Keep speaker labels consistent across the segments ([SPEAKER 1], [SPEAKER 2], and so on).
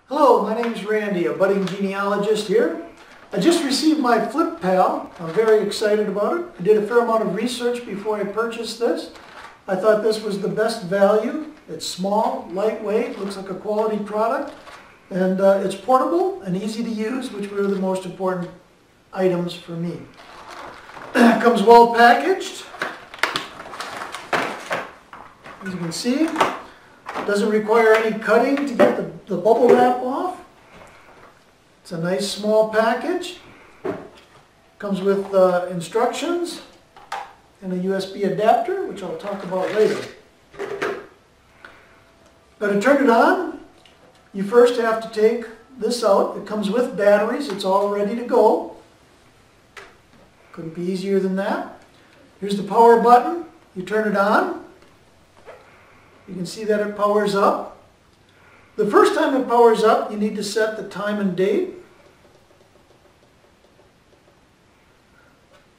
[SPEAKER 1] Hello, my name is Randy, a budding genealogist here. I just received my FlipPal. I'm very excited about it. I did a fair amount of research before I purchased this. I thought this was the best value. It's small, lightweight, looks like a quality product, and it's portable and easy to use, which were the most important items for me. It comes well packaged. As you can see, it doesn't require any cutting to get the bubble wrap off. It's a nice small package. Comes with instructions and a USB adapter, which I'll talk about later. Now to turn it on, you first have to take this out. It comes with batteries. It's all ready to go. Couldn't be easier than that. Here's the power button. You turn it on. You can see that it powers up. The first time it powers up, you need to set the time and date.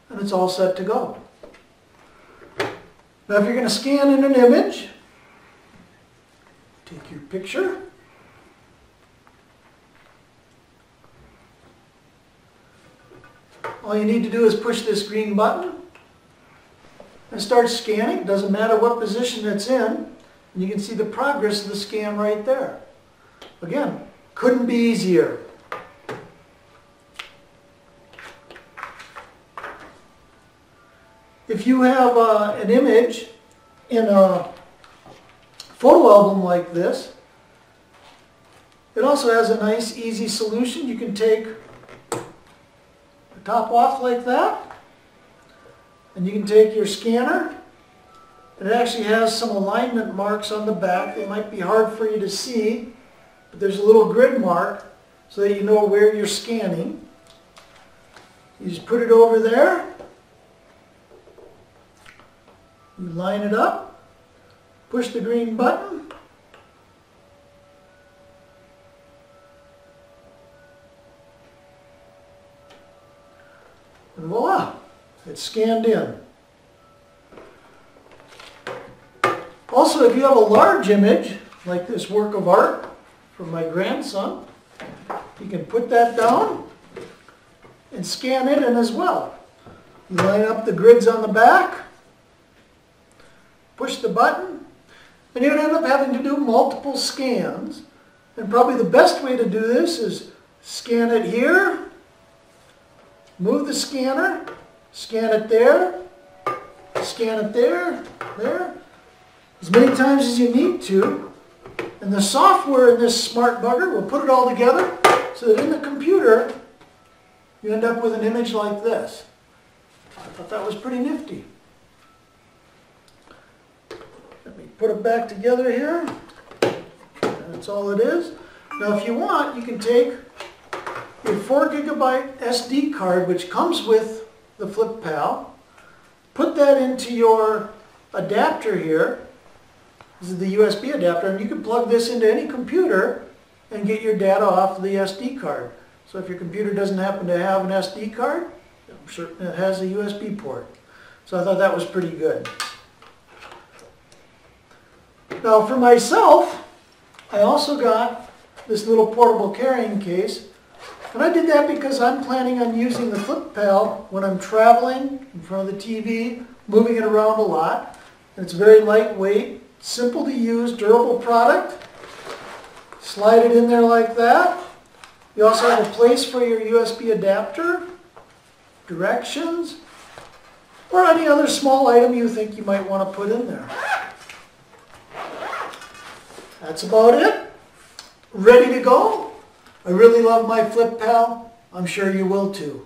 [SPEAKER 1] And it's all set to go. Now if you're going to scan in an image, take your picture. All you need to do is push this green button and start scanning. It doesn't matter what position it's in. And you can see the progress of the scan right there. Again, couldn't be easier. If you have an image in a photo album like this, it also has a nice, easy solution. You can take the top off like that, and you can take your scanner. It actually has some alignment marks on the back. They might be hard for you to see, but there's a little grid mark so that you know where you're scanning. You just put it over there. You line it up, push the green button, and voila, it's scanned in. Also, if you have a large image, like this work of art from my grandson, you can put that down and scan it in as well. You line up the grids on the back, push the button, and you're going to end up having to do multiple scans. And probably the best way to do this is scan it here, move the scanner, scan it there, scan it there, there, as many times as you need to. And the software in this smart bugger will put it all together so that in the computer you end up with an image like this. I thought that was pretty nifty. Let me put it back together here. And that's all it is. Now if you want, you can take your 4 GB SD card, which comes with the FlipPal, put that into your adapter here. This is the USB adapter, and you can plug this into any computer and get your data off the SD card. So if your computer doesn't happen to have an SD card, I'm certain it has a USB port. So I thought that was pretty good. Now for myself, I also got this little portable carrying case. And I did that because I'm planning on using the FlipPal when I'm traveling in front of the TV, moving it around a lot. And it's very lightweight, simple to use, durable product. Slide it in there like that. You also have a place for your USB adapter, directions, or any other small item you think you might want to put in there. That's about it. Ready to go. I really love my FlipPal. I'm sure you will too.